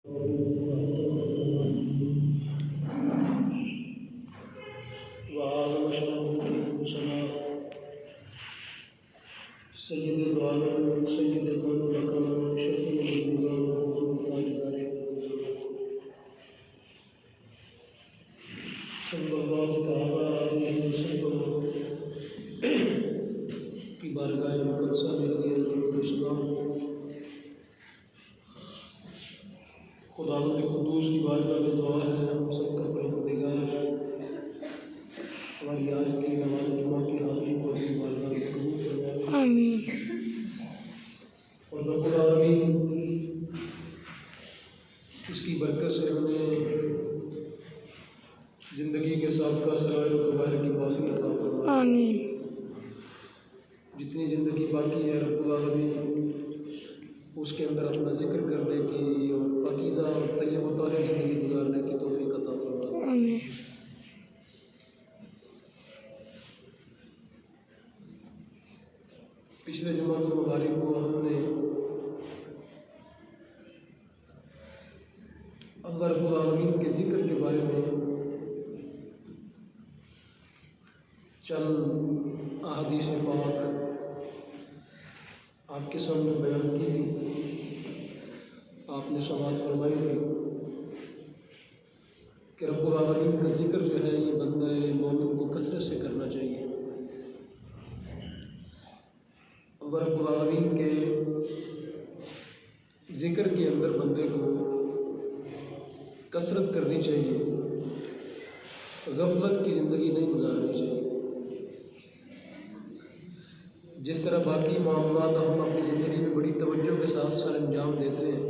की बारगाह मुक़द्दसा में हज़रत खुदावंद कुद्दूस की बारगाह में दुआ है हम सबका परवरदिगार हमारी आज की नमाज़ जुमा की हाज़िरी को अपनी बारगाह में कबूल फरमाए। आमीन। और रब्बुल आमीन इसकी बरकत से हमें ज़िंदगी के साबिक़ा सरायर और कबाइर की माफ़ी अता फरमाए। आमीन। जितनी ज़िंदगी बाकी है रब्बुल आमीन उसके अंदर अपना जिक्र करने की और पाकीज़ा और तय्यब ताहिर ज़िंदगी गुजारने की तौफ़ीक़ अता फरमाए। आमीन। पिछले जुमातुल मुबारक को हमने अल्लाह रब्बुल आमीन के ज़िक्र के बारे में चंद अहादीस पाक आपके सामने बयान की थी। आपने समाअत फरमाई थी कि रब्बुल आमीन का ज़िक्र जो है ये बंदा मोमिन को कसरत से करना चाहिए। अल्लाह रब्बुल आमीन के ज़िक्र के अंदर बंदे को कसरत करनी चाहिए, गफलत की ज़िंदगी नहीं गुजारनी चाहिए। जिस तरह बाकी मामलात हम अपनी ज़िंदगी में बड़ी तवज्जो के साथ सर अंजाम देते हैं,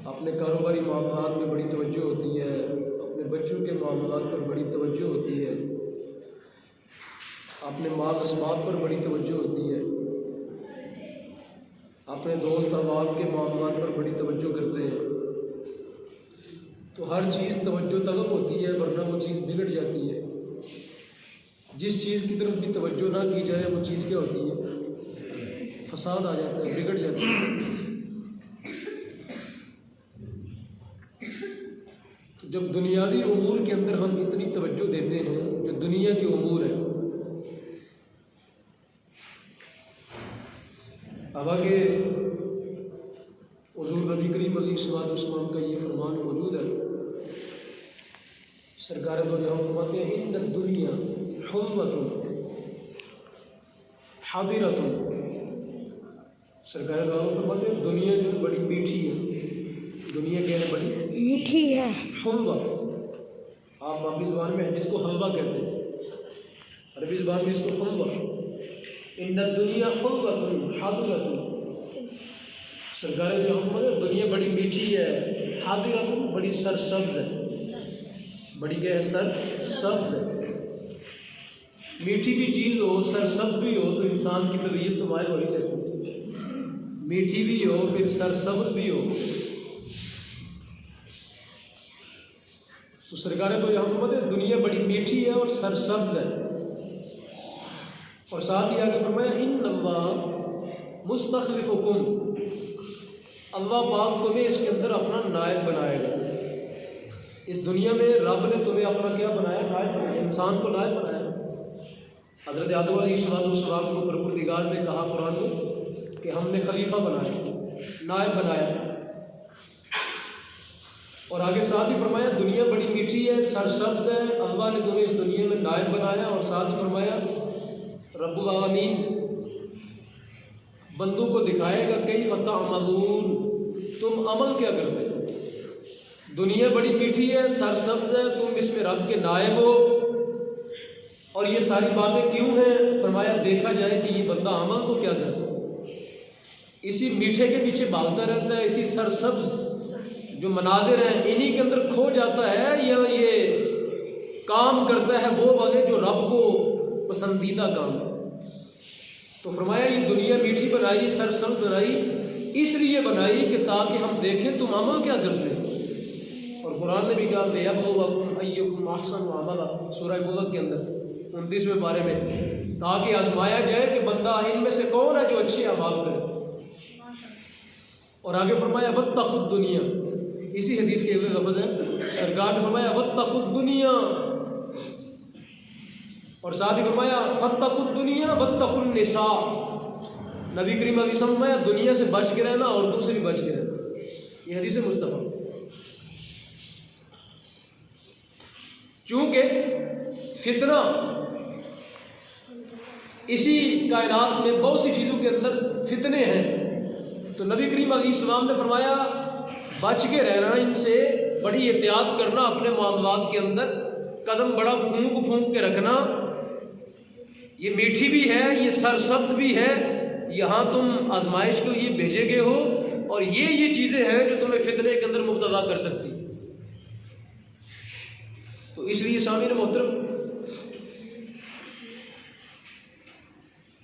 अपने कारोबारी मामलात में बड़ी तवज्जो होती है, अपने बच्चों के मामलात पर बड़ी तवज्जो होती है, अपने माल असबाब पर बड़ी तवज्जो होती है, अपने दोस्त अहबाब के मामलात पर बड़ी तवज्जो करते हैं। तो हर चीज़ तवज्जो तलब होती है, वरना वो चीज़ बिगड़ जाती है। जिस चीज़ की तरफ भी तवज्जो ना की जाए वो चीज़ क्या होती है? फसाद आ जाता है, बिगड़ जाती है। तो जब दुनियावी उमूर के अंदर हम इतनी तवज्जो देते हैं, जो दुनिया के उमूर है, अब आगे हुज़ूर नबी करीम अलैहिस्सलाम का ये फरमान मौजूद है। सरकार दो जहाँ फरमाते हैं इन्न दुनिया हुल्वतुन हादिरतुन। सरकार दो फरमाते हैं दुनिया जो बड़ी मीठी है। दुनिया क्या है? बड़ी मीठी है। हुल्वा आप अरबी ज़ुबान में जिसको हलवा कहते हैं, अरबी ज़ुबान में इसको हुल्वा। इन्न दुनिया हुल्वतुन हादिरतुन। सरकार जो हम दुनिया बड़ी मीठी है, हादिरतुन बड़ी सरसब्ज़ है। बड़ी क्या है? सरसब्ज़ है। मीठी भी चीज़ हो, सरसब्ज़ भी हो तो इंसान की तबीयत तो मायल हो ही जाती है। मीठी भी हो फिर सरसब्ज़ भी हो। तो सरकार तो यहाँ पर बताए दुनिया बड़ी मीठी है और सरसब्ज़ है। और साथ ही आगे फरमाया इन्नल्लाह मुस्तखलिफुकुम, अल्लाह पाक तुम्हें इसके अंदर अपना नायब बनाएगा। इस दुनिया में रब ने तुम्हें अपना क्या बनाया? नायब बनाया, इंसान को नायब बनाया। हज़रत आदम अलैहिस्सलाम को परवरदिगार ने कहा कुरान में कि हमने खलीफा बनाया, नायब बनाया। और आगे साथ ही फरमाया दुनिया बड़ी मीठी है, सरसब्ज़ है, अल्लाह ने तुम्हें इस दुनिया में नायब बनाया। और साथ ही फरमाया रब्बुल आमीन बंदों को दिखाएगा कैफ़ तअमलून, तुम अमल क्या करते हो। दुनिया बड़ी मीठी है, सरसब्ज़ है, तुम इसमें रब के नायब हो। और ये सारी बातें क्यों हैं? फरमाया देखा जाए कि ये बंदा अमल तो क्या करता है, इसी मीठे के पीछे भागता रहता है, इसी सरसब्ज़ जो मनाजिर हैं इन्हीं के अंदर खो जाता है, या ये काम करता है वो वाले जो रब को पसंदीदा काम है। तो फरमाया ये दुनिया मीठी बनाई, सरसब्ज़ बनाई, इसलिए बनाई कि ताकि हम देखें तुम अमल क्या करते हो। और कुरान ने भी कहा लियब्लुवकुम अय्युकुम अहसनु अमला, सूरह मुल्क के अंदर 29वें पारे में, ताकि आजमाया जाए कि बंदा इनमें से कौन है जो अच्छे अमाल करे। और आगे फरमाया वत्तकुद दुनिया, इसी हदीस के एक लफ्ज़ है, सरकार ने फरमाया वत्तकुद दुनिया, और साथ ही फरमाया फत्तकुद दुनिया वत्तकुन निसा। नबी करीम अलैहि सल्लम ने फरमाया दुनिया से बच के रहना, औरतों से भी बच के रहना। ये हदीस मुस्तफ़ा। चूंकि फितना इसी कायनात में बहुत सी चीज़ों के अंदर फितने हैं, तो नबी करीम अलैहि सल्लम ने फरमाया बच के रहना, इनसे बड़ी एहतियात करना, अपने मामलात के अंदर कदम बड़ा फूंक फूंक के रखना। ये मीठी भी है, ये सरसब्ज भी है, यहाँ तुम आजमाइश के लिए भेजे गए हो, और ये चीज़ें हैं जो तुम्हें फितने के अंदर मुब्तला कर सकती। तो इसलिए सामीन मोहतरम,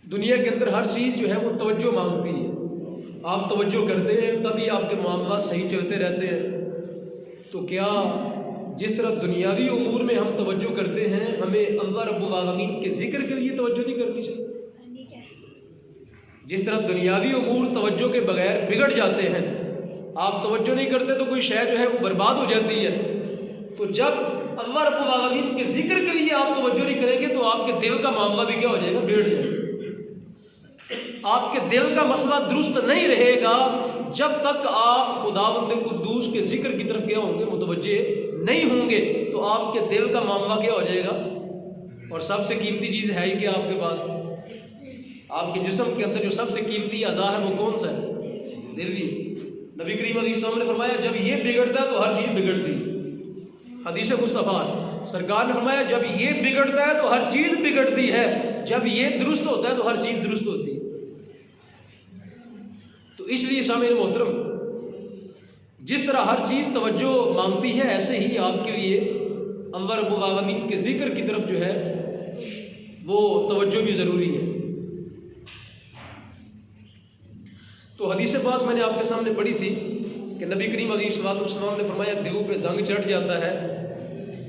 दुनिया के अंदर हर चीज़ जो है वो तवज्जो मांगती है। आप तवज्जो करते हैं तभी आपके मामला सही चलते रहते हैं। तो क्या जिस तरह दुनियावी उमूर में हम तवज्जो करते हैं, हमें अल्लाह रब्बुल आलमीन के जिक्र के लिए तवज्जो नहीं करनी चाहिए? जिस तरह दुनियावी उमूर तवज्जो के बगैर बिगड़ जाते हैं, आप तवज्जो नहीं करते तो कोई शय जो है वो बर्बाद हो जाती है। तो जब अल्लाह रब्बुल आलमीन के जिक्र के लिए आप तवज्जो नहीं करेंगे तो आपके दिल का मामला भी क्या हो जाएगा? बिगड़ जाएगा। आपके दिल का मसला दुरुस्त नहीं रहेगा जब तक आप खुदावंद कुद्दूस के जिक्र की तरफ क्या होंगे? मुतवज्जे नहीं होंगे। तो आपके दिल का मामला क्या हो जाएगा? और सबसे कीमती चीज़ है ही क्या आपके पास? आपके जिस्म के अंदर जो सबसे कीमती अज़ा है वो कौन सा है? दिल ही। नबी करीम अलैहि सल्लम ने फरमाया जब ये बिगड़ता है तो हर चीज़ बिगड़ती है। हदीस मुस्तफ़ा सरकार ने फरमाया जब ये बिगड़ता है तो हर चीज़ बिगड़ती है, जब ये दुरुस्त होता है तो हर चीज़ दुरुस्त होती है। तो इसलिए सामीन मोहतरम, जिस तरह हर चीज़ तवज्जो मांगती है, ऐसे ही आपके लिए अल्लाह रब्बुल आलमीन के जिक्र की तरफ जो है वो तवज्जो भी ज़रूरी है। तो हदीस बात मैंने आपके सामने पढ़ी थी कि नबी करीम अलैहिस्सलातु वस्सलाम ने फरमाया दिलों पे जंग चढ़ जाता है,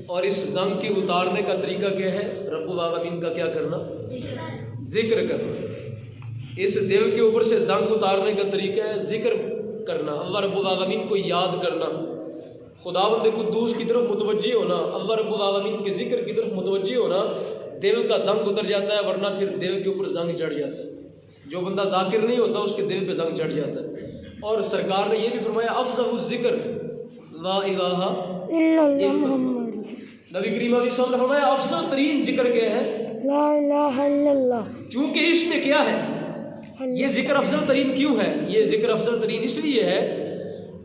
और इस जंग के उतारने का तरीका क्या है? रब्बुल आलमीन का क्या करना? जिक्र करना। इस दिल के ऊपर से जंग उतारने का तरीका है जिक्र करना, अल्लाह रब्बुल आलमीन को याद करना, खुदावंद कुद्दूस की तरफ मुतवज्जे होना, अल्लाह रब्बुल आलमीन के जिक्र की तरफ मुतवज्जे होना। दिल का जंग उतर जाता है, वरना फिर दिल के ऊपर जंग चढ़ जाता है। जो बंदा जाकिर नहीं होता उसके दिल पे जंग चढ़ जाता है। और सरकार ने यह भी फरमाया अफ़ज़लु ज़िक्र ला इलाहा इल्लल्लाह। नबी करीम अलैहि सल्लम ने फरमाया अफजल तरीन जिक्र क्या है? ला इलाहा इल्लल्लाह। चूंकि इसमें क्या है? ये जिक्र अफजल तरीन क्यों है? ये जिक्र अफजल तरीन इसलिए है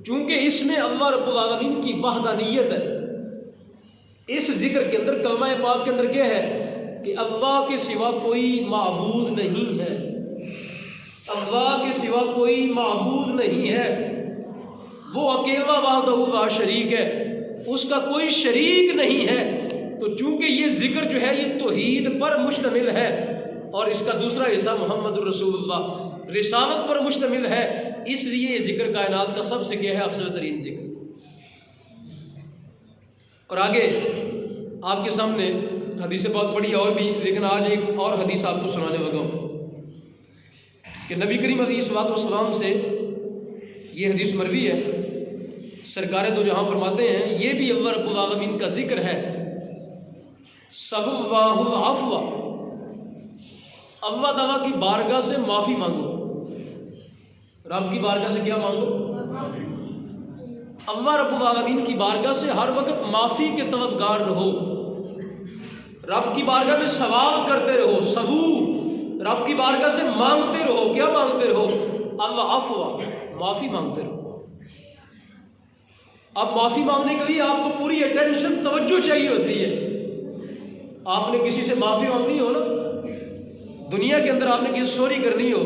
चूंकि इसमें अल्लाह रब्बुल आलमीन की वहदानियत है। इस जिक्र के अंदर कलमा पाक के अंदर क्या है कि अल्लाह के सिवा कोई माबूद नहीं है, अल्लाह के सिवा कोई माबूद नहीं है, वो अकेला वहदहू ला शरीक है, उसका कोई शरीक नहीं है। तो चूंकि ये जिक्र जो है ये तौहीद पर मुश्तमिल है, और इसका दूसरा हिस्सा मोहम्मद रसूलुल्लाह रिसालत पर मुश्तमिल है, इसलिए ये जिक्र कायनात का सबसे क्या है? अफजल तरीन जिक्र। और आगे आपके सामने हदीस बहुत बड़ी और भी, लेकिन आज एक और हदीस आपको सुनाने लगा हूँ कि नबी करीम अलैहिस्सलातु वस्सलाम से ये हदीस मरवी है। सरकार दो जहाँ फरमाते हैं ये भी अल्लाह रब्बुल आलमीन का जिक्र है। सल्लल्लाहु अफ़वा, अल्लाह ताला की बारगाह से माफ़ी मांगो। रब की बारगाह से क्या मांगो? अल्लाह रब्बुल आलमीन की बारगाह से हर वक्त माफ़ी के तलबगार रहो। रब की बारगाह में सवाल करते रहो, सबू रब की बारगाह से मांगते रहो। क्या मांगते रहो? अल्लाह अफ़वा, माफ़ी मांगते रहो। अब माफ़ी मांगने के लिए आपको पूरी अटेंशन तवज्जो चाहिए होती है। आपने किसी से माफ़ी मांगनी हो ना, दुनिया के अंदर आपने किसी सॉरी करनी हो,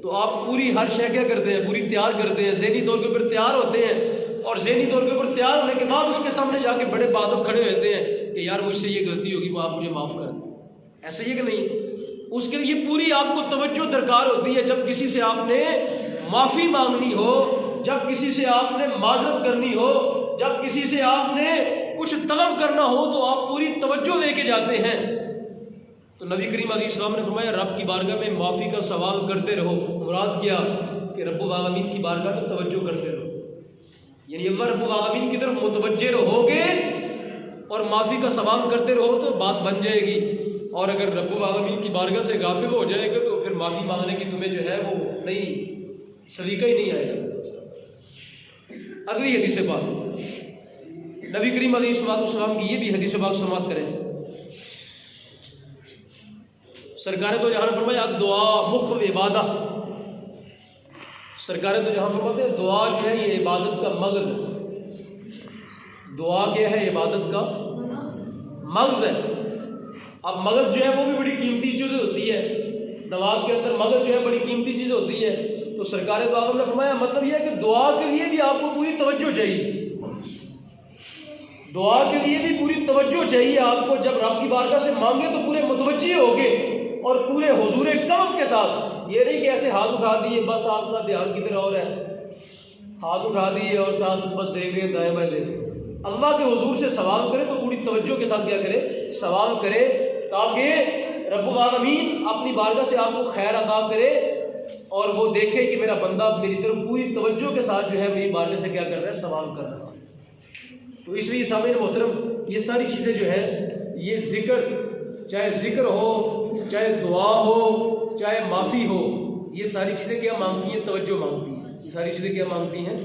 तो आप पूरी हर शय क्या करते हैं? पूरी तैयार करते हैं, ज़हनी तौर के ऊपर तैयार होते हैं, और ज़हनी तौर के ऊपर तैयार होने के बाद उसके सामने जाके बड़े बादब खड़े होते हैं कि यार मुझसे ये गलती होगी, वो आप मुझे माफ़ कर दें। ऐसा ही कि नहीं? उसके लिए पूरी आपको तवज्जो दरकार होती है। जब किसी से आपने माफ़ी मांगनी हो, जब किसी से आपने माजरत करनी हो, जब किसी से आपने कुछ तलब करना हो, तो आप पूरी तवज्जो लेके जाते हैं। तो नबी करीम अलैहिस्सलाम ने फरमाया रब की बारगाह में माफ़ी का सवाल करते रहो। मुराद क्या कि कि रब्बुल आलमीन की बारगाह में तवज्जो करते रहो, यानी अल्लाह रब्बुल आलमीन की तरफ मुतवज्जे रहोगे और माफ़ी का सवाल करते रहो तो बात बन जाएगी। और अगर रब्बुल आलमीन की बारगाह से गाफिल हो जाएगा तो फिर माफ़ी मांगने की तुम्हें जो है वो नहीं सलीका ही नहीं आएगा। अगली हदीस पाक, नबी करीम अलैहिस्सलाम की ये भी हदीस पाक समाप्त करें। सरकार तो जहाँ फरमाया दुआ मुख्य इबादत, सरकार तो जहाँ फरमाते हैं दुआ जो है ये इबादत का मगज़ है। दुआ क्या है? इबादत का मगज़ है। अब मगज़ जो है वो भी बड़ी कीमती चीज़ होती है, दवाब के अंदर मगज़ जो है बड़ी कीमती चीज़ होती है। तो सरकार तो आलम ने फरमाया मतलब यह है कि दुआ के लिए भी आपको पूरी तवज्जो चाहिए, दुआ के लिए भी पूरी तवज्जो चाहिए आपको। जब रब की बारगाह से मांगे तो पूरे मुतवज्जे होगे और पूरे हुजूर काम के साथ। ये नहीं कि ऐसे हाथ उठा दिए बस आपका ध्यान किधर और है, हाथ उठा दिए और सास बस देख रहे हैं दाएं बाएं देख। अल्लाह के हुजूर से सवाल करे तो पूरी तवज्जो के साथ क्या करे? सवाल करे, ताकि रब्बुल आलमीन अपनी बारगाह से आपको खैर अता करे और वो देखे कि मेरा बंदा मेरी तरफ पूरी तवज्जो के साथ जो है मेरी बारगाह से क्या कर रहा है? सवाल कर रहा है। तो इसलिए सामईन मोहतरम ये सारी चीज़ें जो है ये ज़िक्र, चाहे ज़िक्र हो, चाहे दुआ हो, चाहे माफ़ी हो, ये सारी चीज़ें क्या मांगती हैं? तवज्जो मांगती हैं। ये सारी चीज़ें क्या मांगती हैं?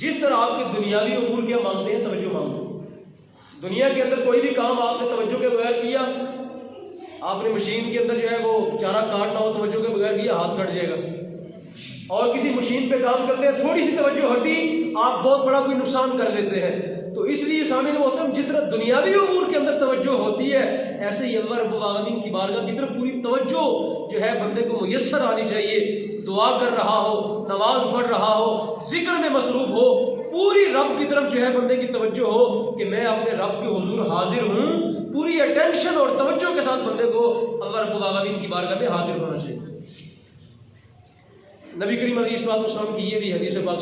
जिस तरह आपके दुनियावी उमूर क्या मांगते हैं? तवज्जो मांगते हैं। दुनिया के अंदर कोई भी काम आपने तवज्जो के बगैर किया, आपने मशीन के अंदर जो है वो चारा काटना हो, तवज्जो के बगैर किया हाथ कट जाएगा। और किसी मशीन पे काम करते हैं, थोड़ी सी तवज्जो हटी आप बहुत बड़ा कोई नुकसान कर लेते हैं। तो इसलिए सामईन मोहतरम जिस तरह दुनियावी उमूर के अंदर तवज्जो होती है, ऐसे ही अल्लाह रब्बुल आलमीन की बारगाह की तरफ पूरी तवज्जो जो है बंदे को मुयस्सर आनी चाहिए। दुआ कर रहा हो, नमाज पढ़ रहा हो, जिक्र में मसरूफ हो, पूरी रब की तरफ जो है बंदे की तवज्जो हो कि मैं अपने रब के हुजूर हाजिर हूँ, पूरी अटेंशन और तवज्जो के साथ बंदे को अल्लाह रब्बुल आलमीन की बारगाह में हाजिर होना चाहिए। नबी करीम अलैहिस्सलाम की ये भी हदीस पाक